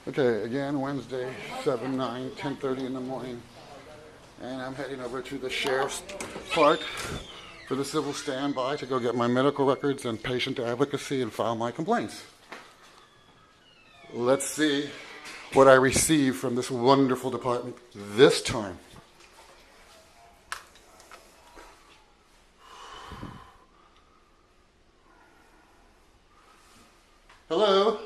Okay, again, Wednesday, 10:30 in the morning. And I'm heading over to the sheriff's part for the civil standby to go get my medical records and patient advocacy and file my complaints. Let's see what I receive from this wonderful department this time. Hello?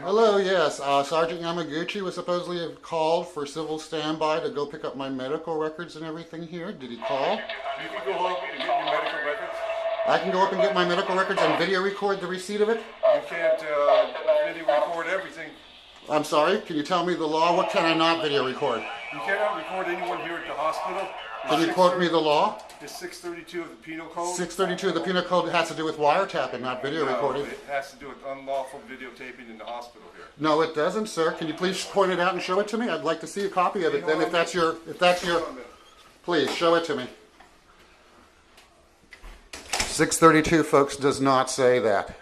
Hello, yes. Sergeant Yamaguchi was supposedly called for civil standby to go pick up my medical records and everything here. Did he call? You can go up and get your medical records. I can go up and get my medical records and video record the receipt of it? You can't video record everything. I'm sorry, can you tell me the law? What can I not video record? You cannot record anyone here at the hospital. Can you quote me the law? It's 632 of the Penal Code. 632 of the Penal Code has to do with wiretapping, not video recording. It has to do with unlawful videotaping in the hospital here. No, it doesn't, sir. Can you please point it out and show it to me? I'd like to see a copy of it. Then, if that's your, please show it to me. 632, folks, does not say that.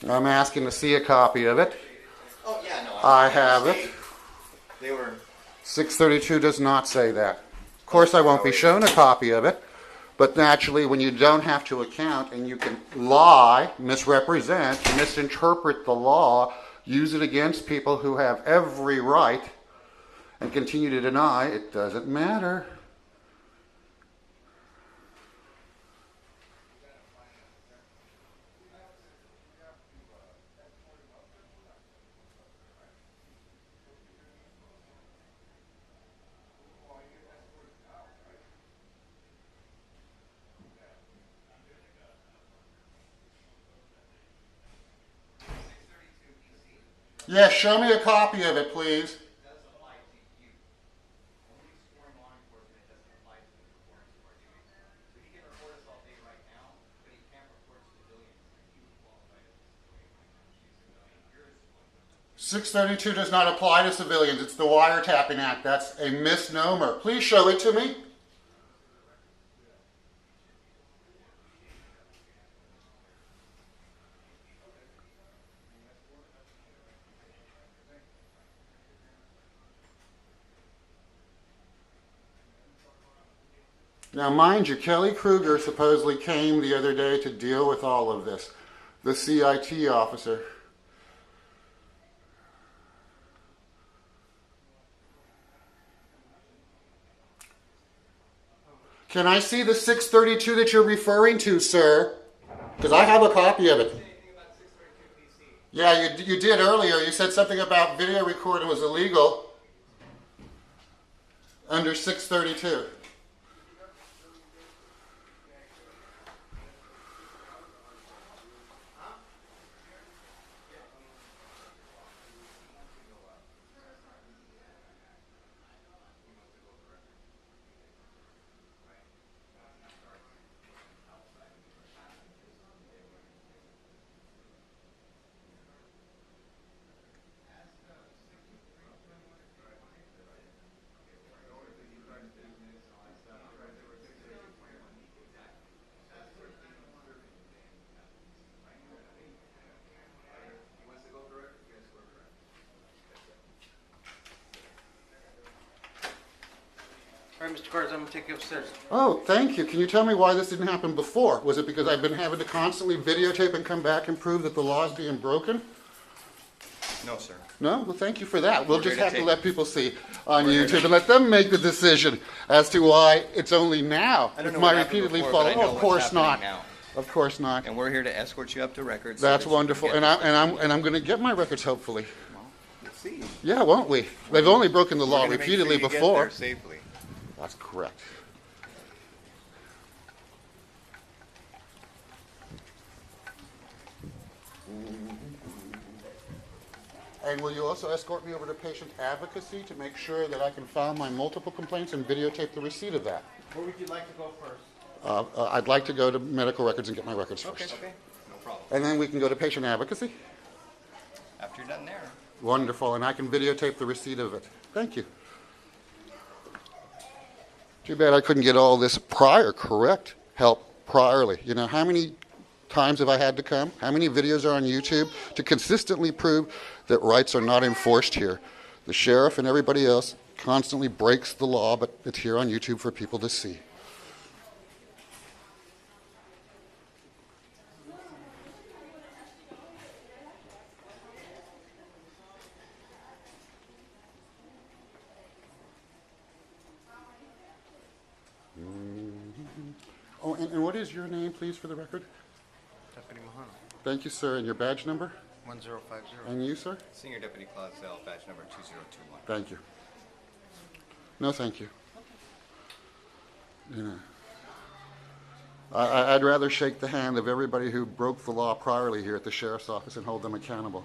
I'm asking to see a copy of it. Oh, yeah, no. I have it. They were. 632 does not say that. Of course, I won't be shown a copy of it, but naturally, when you don't have to account and you can lie, misrepresent, misinterpret the law, use it against people who have every right, and continue to deny, it doesn't matter. Yes, show me a copy of it, please. $632 does not apply to civilians. It's the Wiretapping Act. That's a misnomer. Please show it to me. Now, mind you, Kelly Kruger supposedly came the other day to deal with all of this, the CIT officer. Can I see the 632 that you're referring to, sir? Because I have a copy of it. Yeah, you did earlier. You said something about video recording was illegal under 632. All right, Mr. Carter, I'm going to take you upstairs. Oh, thank you. Can you tell me why this didn't happen before? Was it because I've been having to constantly videotape and come back and prove that the law is being broken? No, sir. No? Well, thank you for that. We'll just have to let people see on YouTube and let them make the decision as to why it's only now. I don't know my what happened repeatedly before, but I know of course what's not. happening now. Of course not. And we're here to escort you up to records. That's so that you wonderful. can And get I'm going to get my records, hopefully. Well, we'll see. Yeah, won't we? They've only broken the law We're gonna make sure repeatedly you get before. there safely. That's correct. And will you also escort me over to patient advocacy to make sure that I can file my multiple complaints and videotape the receipt of that? Where would you like to go first? I'd like to go to medical records and get my records first. Okay, no problem. And then we can go to patient advocacy. After you're done there. Wonderful, and I can videotape the receipt of it. Thank you. Too bad I couldn't get all this correct help priorly. You know, how many times have I had to come? How many videos are on YouTube to consistently prove that rights are not enforced here? The sheriff and everybody else constantly breaks the law, but it's here on YouTube for people to see. Oh, and what is your name, please, for the record? Deputy Mahano, Thank you, sir. And your badge number? 1050. And you, sir? Senior Deputy Clausell, badge number 2021. Thank you. No, thank you. You know, I'd rather shake the hand of everybody who broke the law priorly here at the sheriff's office and hold them accountable.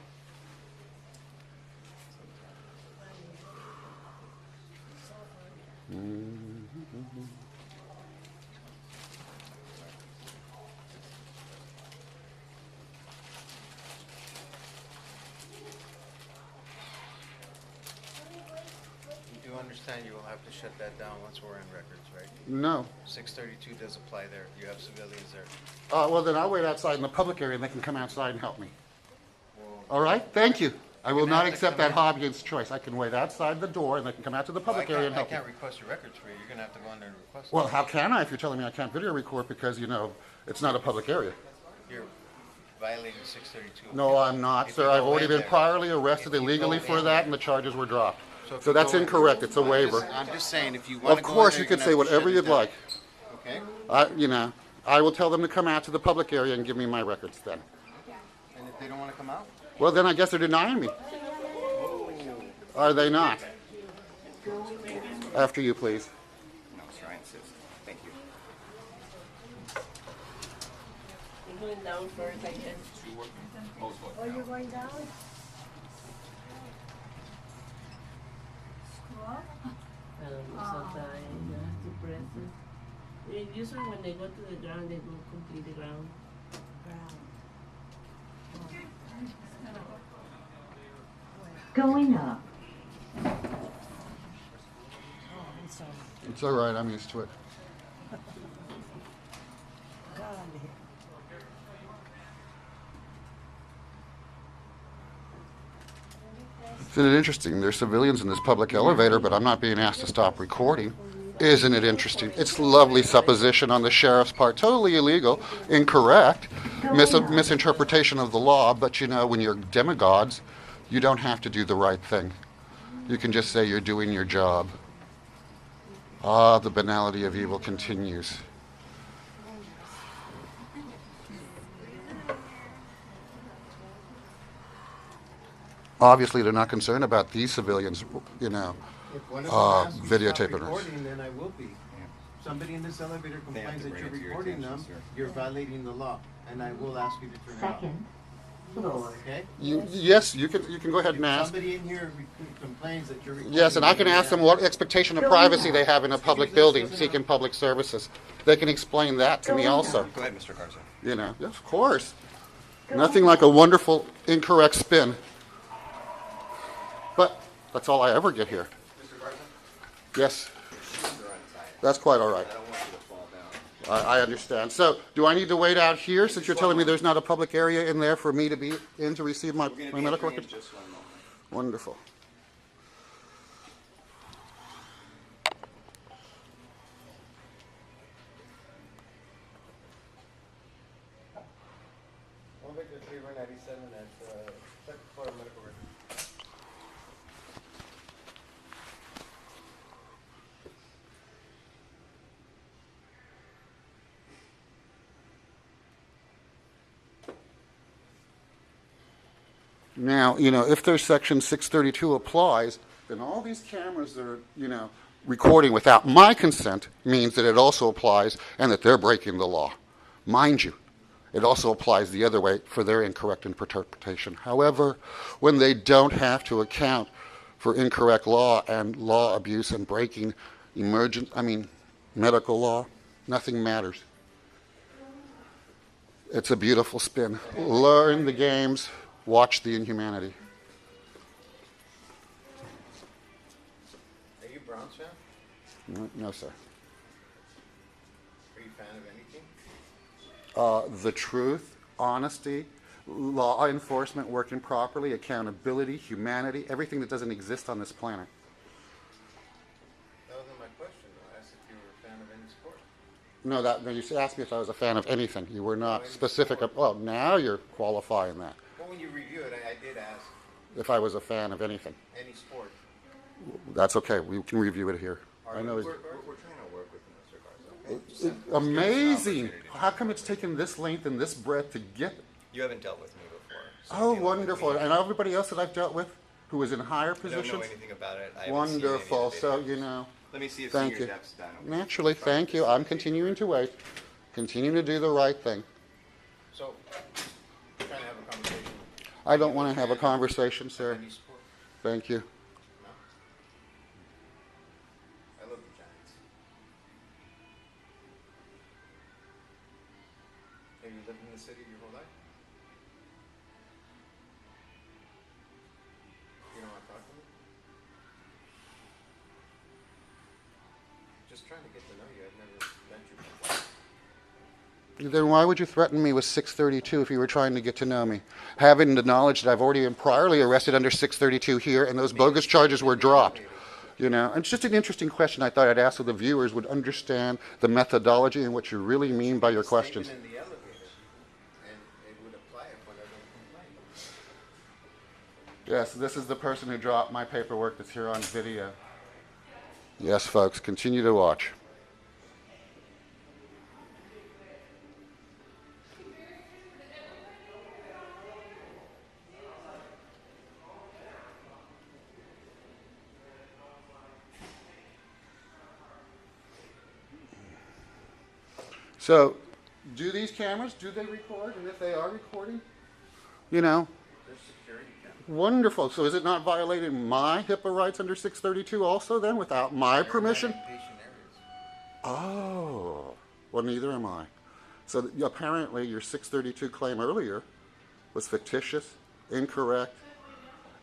You do understand you will have to shut that down once we're in records, right? No. 632 does apply there. You have civilians there. Well, then I'll wait outside in the public area and they can come outside and help me. Well, All right? Thank you. I will You're gonna not have to accept come that in. Hobgins choice. I can wait outside the door and they can come out to the public area and I help me. can't request your records for you. You're going to have to go in there and request Well, them. how can I if you're telling me I can't video record because, you know, it's not a public area? You're violating 632. No, I'm not, If sir. you I've go already in been there- priorly arrested if you illegally go for in that there- and the charges were dropped. if So you that's go in- incorrect. It's a waiver. I'm just saying, if you want Of course, you could say whatever you'd like. Okay? You know, I will tell them to come out to the public area and give me my records then. And if they don't want to come out? Well, then I guess they're denying me. Are they not? After you, please. No, sir, I insist. Thank you. You're going down first, I guess. Oh, you're going down? School? Sometimes you have to press it. Usually when they go to the ground, they go completely ground. Going up. Oh, I'm sorry. It's all right. I'm used to it. God. Isn't it interesting? There's civilians in this public elevator, but I'm not being asked to stop recording. Isn't it interesting? It's lovely supposition on the sheriff's part. Totally illegal, incorrect, misinterpretation of the law. But you know, when you're demigods, you don't have to do the right thing. You can just say you're doing your job. Ah, the banality of evil continues. Obviously, they're not concerned about these civilians, you know. If one of them asks me to videotaping stop us. recording, then I will be. Somebody in this elevator complains that bring you're it to your recording attention, them, sir. you're violating the law, and I will ask you to turn it off. Second floor. Okay? Yes, you can go ahead and ask. Somebody in here complains that you're recording. Yes, and I can ask them what expectation of privacy they have in a public building seeking public services. They can explain that to me also. Go ahead, Mr. Garza. You know, yes, of course. Nothing like a wonderful incorrect spin. But that's all I ever get here. Mr. Garza? Yes, They're inside. that's quite all right. I don't want you to fall down. I understand. So, do I need to wait out here since you're telling me there's not a public area in there for me to be in to receive my, We're going to my be medical entering in records? just one moment. Wonderful. I'll make the 397 at second floor medical records. Now, you know, if there's section 632 applies, then all these cameras that are, you know, recording without my consent means that it also applies and that they're breaking the law. Mind you, it also applies the other way for their incorrect interpretation. However, when they don't have to account for incorrect law and law abuse and breaking medical law, nothing matters. It's a beautiful spin. Learn the games, watch the inhumanity. Browns fan? No, sir. Are you a fan of anything? The truth, honesty, law enforcement working properly, accountability, humanity, everything that doesn't exist on this planet. That wasn't my question. I asked if you were a fan of any sport. No, no, you asked me if I was a fan of anything. You were not specific. Well, now you're qualifying that. Well, when you review it, I did ask If I was a fan of anything. any sport. That's okay. We can review it here. I know. We're trying to work with Mr. Garza. Amazing. How come it's taken this length and this breadth to get? You haven't dealt with me before. so Oh, dealing with wonderful. me- And everybody else that I've dealt with who was in higher I don't know positions? anything about it. I haven't seen any of the Wonderful. So, videos. you know, Let me see if thank Senior you. Dep's done. Naturally, thank you. I'm continuing to wait. Continuing to do the right thing. So, trying to have a conversation. I don't want to have a conversation, sir. Any sport? Thank you. No? I love the Giants. Have you lived in the city your whole life? You don't want to talk to me? Just trying to get to know you. I've never met you before. Then why would you threaten me with 632 if you were trying to get to know me? Having the knowledge that I've already been priorly arrested under 632 here and those bogus charges were dropped. You know, and it's just an interesting question I thought I'd ask so the viewers would understand the methodology and what you really mean by your questions. Statement in the elevator, and it would apply if whenever complaint. Yes, this is the person who dropped my paperwork that's here on video. Yes, folks, continue to watch. So, do these cameras, do they record? And if they are recording, you know, There's security cameras. wonderful. So is it not violating my HIPAA rights under 632 also then without my permission? Patient areas. Oh, well, neither am I. So apparently your 632 claim earlier was fictitious, incorrect,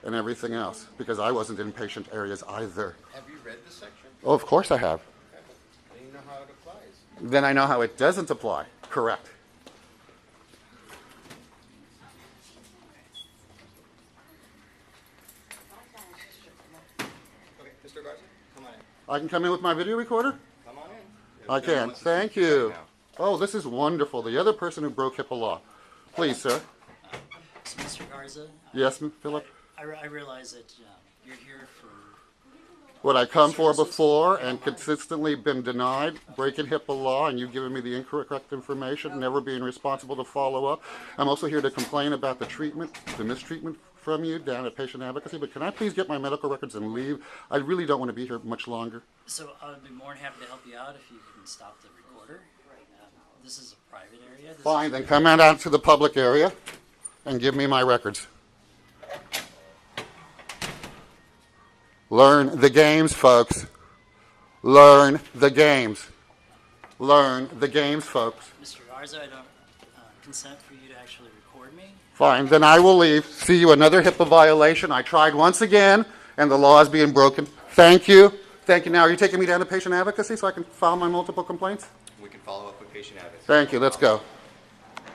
and everything else because I wasn't in patient areas either. Have you read the section? Oh, of course I have. Okay. And you know how it applies. Then I know how it doesn't apply. Correct. Okay, Mr. Garza, come on in. I can come in with my video recorder? Come on in. I If no one can. wants to Thank speak you. right now. Oh, this is wonderful. The other person who broke HIPAA law. Please, sir. So, Mr. Garza, Yes, Philip? I realize that you're here for. What I come for before and consistently been denied, breaking HIPAA law, and you've given me the incorrect information, never being responsible to follow up. I'm also here to complain about the treatment, the mistreatment from you down at Patient Advocacy, but can I please get my medical records and leave? I really don't want to be here much longer. So I would be more than happy to help you out if you can stop the recorder. This is a private area. This Fine, is- then come out to the public area and give me my records. Learn the games, folks. Learn the games. Learn the games, folks. Mr. Garza, I don't consent for you to actually record me. Fine, then I will leave. See you, another HIPAA violation. I tried once again, and the law is being broken. Thank you. Thank you. Now, are you taking me down to Patient Advocacy so I can file my multiple complaints? We can follow up with patient advocacy. Thank you. Let's go.